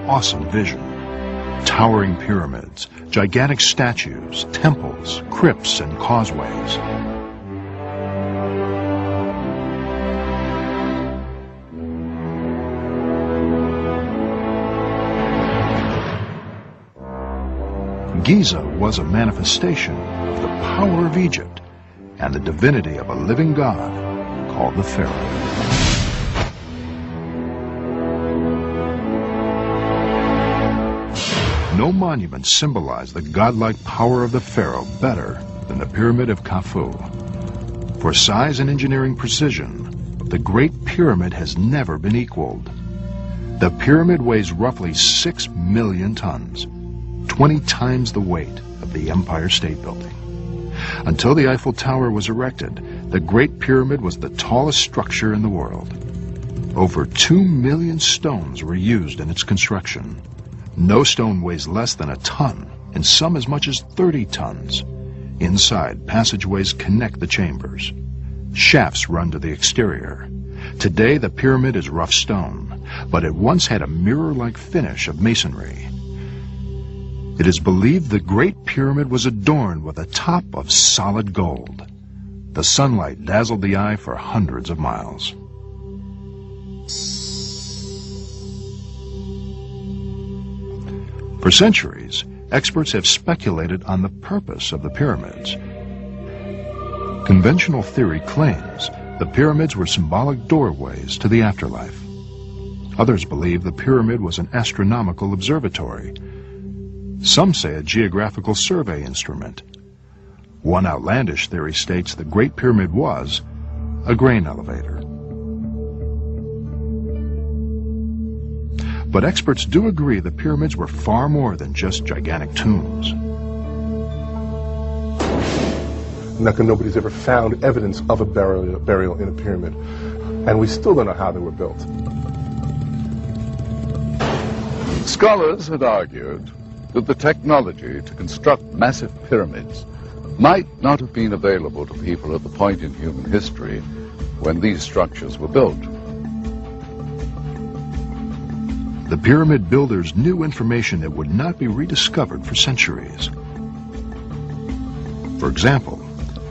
awesome vision. Towering pyramids, gigantic statues, temples, crypts, and causeways. Giza was a manifestation of the power of Egypt and the divinity of a living god called the Pharaoh. No monument symbolized the godlike power of the Pharaoh better than the Pyramid of Khufu. For size and engineering precision, the Great Pyramid has never been equaled. The pyramid weighs roughly 6 million tons. 20 times the weight of the Empire State Building. Until the Eiffel Tower was erected, the Great Pyramid was the tallest structure in the world. Over 2 million stones were used in its construction. No stone weighs less than a ton, and some as much as 30 tons. Inside, passageways connect the chambers. Shafts run to the exterior. Today, the pyramid is rough stone, but it once had a mirror-like finish of masonry. It is believed the Great Pyramid was adorned with a top of solid gold. The sunlight dazzled the eye for hundreds of miles. For centuries, experts have speculated on the purpose of the pyramids. Conventional theory claims the pyramids were symbolic doorways to the afterlife. Others believe the pyramid was an astronomical observatory. Some say a geographical survey instrument. One outlandish theory states the Great Pyramid was a grain elevator. But experts do agree the pyramids were far more than just gigantic tombs. Nobody's ever found evidence of a burial in a pyramid, and we still don't know how they were built. Scholars had argued that the technology to construct massive pyramids might not have been available to people at the point in human history when these structures were built. The pyramid builders knew information that would not be rediscovered for centuries. For example,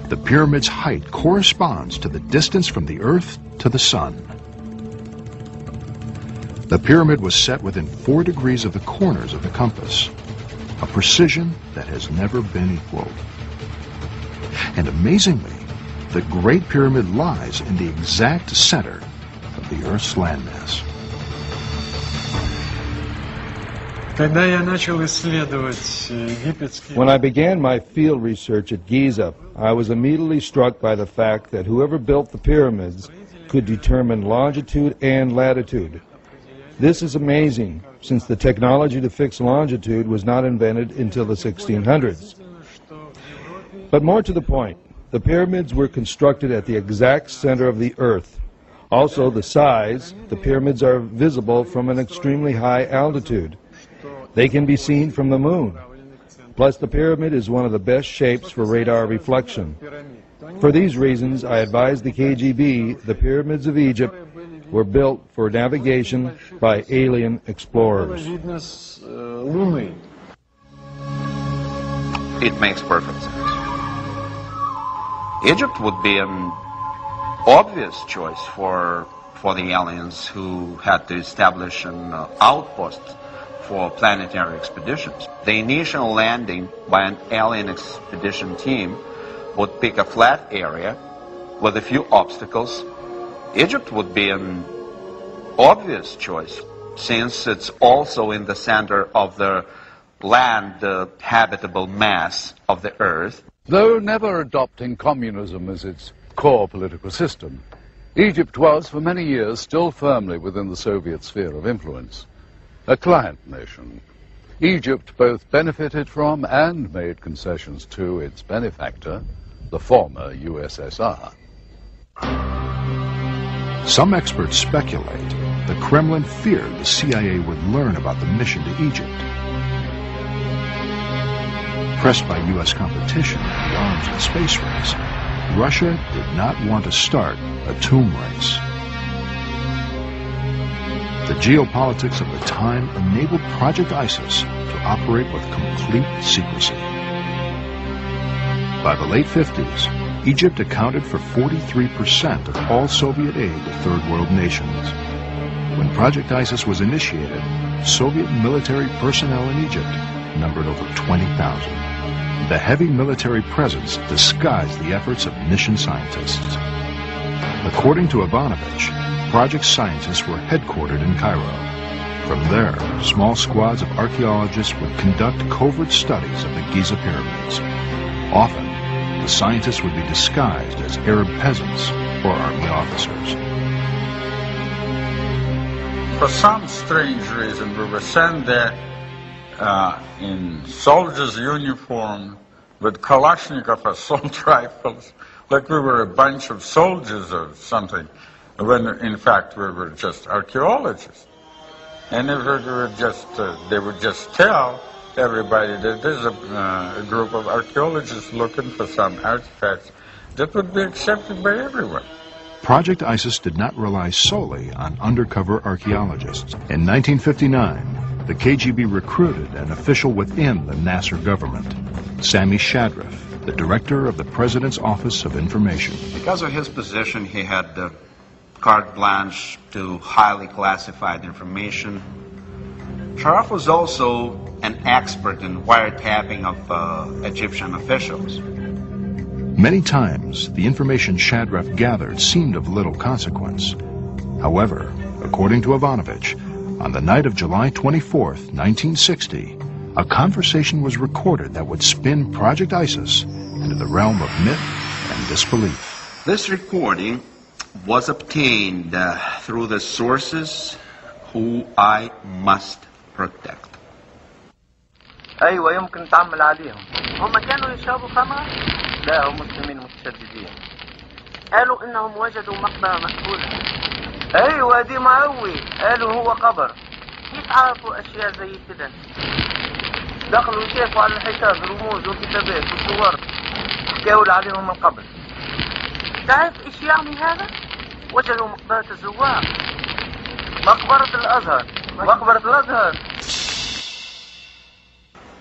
the pyramid's height corresponds to the distance from the Earth to the Sun. The pyramid was set within 4 degrees of the corners of the compass, a precision that has never been equaled. And amazingly, the Great Pyramid lies in the exact center of the Earth's landmass. When I began my field research at Giza, I was immediately struck by the fact that whoever built the pyramids could determine longitude and latitude. This is amazing, since the technology to fix longitude was not invented until the 1600s. But more to the point, the pyramids were constructed at the exact center of the Earth. Also, the size, the pyramids are visible from an extremely high altitude. They can be seen from the moon. Plus, the pyramid is one of the best shapes for radar reflection. For these reasons, I advise the KGB the pyramids of Egypt were built for navigation by alien explorers. It makes perfect sense. Egypt would be an obvious choice for the aliens who had to establish an outpost for planetary expeditions. The initial landing by an alien expedition team would pick a flat area with a few obstacles. Egypt would be an obvious choice, since it's also in the center of the land, the habitable mass of the Earth. Though never adopting communism as its core political system, Egypt was for many years still firmly within the Soviet sphere of influence. A client nation, Egypt both benefited from and made concessions to its benefactor, the former USSR. Some experts speculate the Kremlin feared the CIA would learn about the mission to Egypt. Pressed by U.S. competition in the arms and space race, Russia did not want to start a tomb race. The geopolitics of the time enabled Project ISIS to operate with complete secrecy. By the late 50s, Egypt accounted for 43% of all Soviet aid to Third World nations. When Project ISIS was initiated, Soviet military personnel in Egypt numbered over 20,000. The heavy military presence disguised the efforts of mission scientists. According to Ivanovich, project scientists were headquartered in Cairo. From there, small squads of archaeologists would conduct covert studies of the Giza pyramids. Often, the scientists would be disguised as Arab peasants or army officers. For some strange reason, we were sent there in soldiers' uniform with Kalashnikov assault rifles, like we were a bunch of soldiers or something, when in fact we were just archaeologists. And they would just tell everybody that there's a group of archaeologists looking for some artifacts that would be accepted by everyone. Project ISIS did not rely solely on undercover archaeologists. In 1959, the KGB recruited an official within the Nasser government, Sami Shadrif, the director of the President's Office of Information. Because of his position, he had carte blanche to highly classified information. Sharaf was also an expert in wiretapping of Egyptian officials. Many times, the information Shadrif gathered seemed of little consequence. However, according to Ivanovich, on the night of July 24th, 1960, a conversation was recorded that would spin Project ISIS into the realm of myth and disbelief. This recording was obtained through the sources who I must protect. أيوة يمكن تعمل عليهم. هم كانوا يشربوا خمر؟ لا هم مسلمين متشددين. قالوا إنهم وجدوا مقبرة مقبولة. أيوة دي معوي. قالوا هو قبر. كيف عرفوا أشياء زي كده؟ دخلوا يشافوا على الحيطان رموز وكتابات وصور. حكاوا عليهم من قبل. تعرف إيش يعني هذا؟ وجدوا مقبرة الزوار. مقبرة الأزهر. مقبرة الأزهر.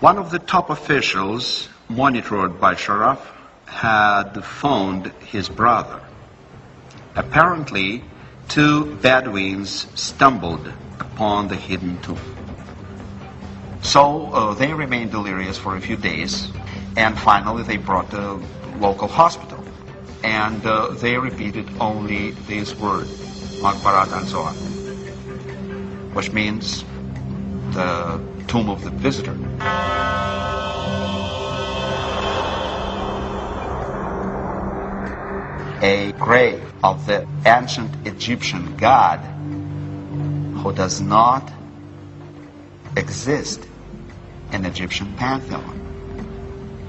One of the top officials, monitored by Sharaf, had phoned his brother. Apparently, two Bedouins stumbled upon the hidden tomb. So they remained delirious for a few days, and finally they brought the local hospital. And they repeated only these words, Maqbarat al-Zohar, which means the tomb of the visitor. A grave of the ancient Egyptian god who does not exist in Egyptian pantheon.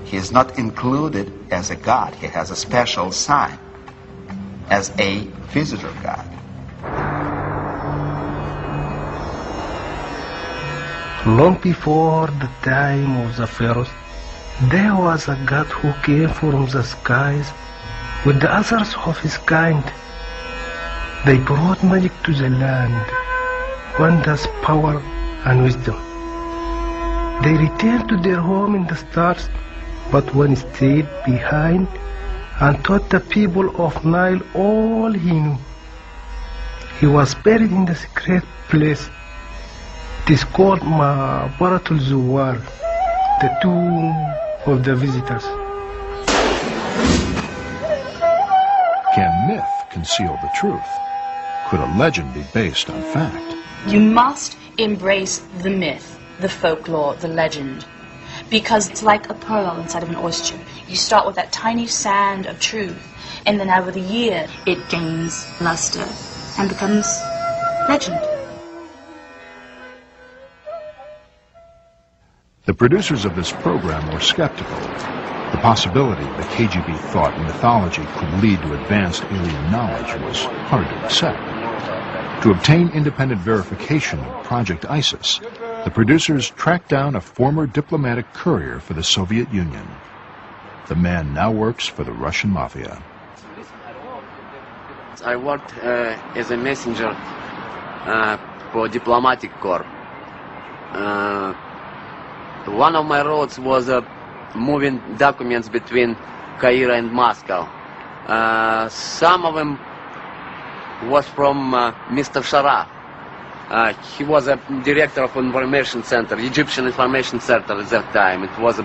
He is not included as a god. He has a special sign as a visitor god. Long before the time of the pharaohs, there was a god who came from the skies with the others of his kind. They brought magic to the land, wonders, power, and wisdom. They returned to their home in the stars, but one stayed behind and taught the people of Nile all he knew. He was buried in the secret place. It is called Maqbaratul Zuwar, the tomb of the visitors. Can myth conceal the truth? Could a legend be based on fact? You must embrace the myth, the folklore, the legend, because it's like a pearl inside of an oyster. You start with that tiny sand of truth, and then over the year, it gains luster and becomes legend. The producers of this program were skeptical. The possibility the KGB thought mythology could lead to advanced alien knowledge was hard to accept. To obtain independent verification of Project ISIS, the producers tracked down a former diplomatic courier for the Soviet Union. The man now works for the Russian mafia. I worked as a messenger for diplomatic corps. One of my roles was moving documents between Cairo and Moscow. Some of them was from Mr. Sharaf. He was a director of information center, Egyptian information center at that time. It was a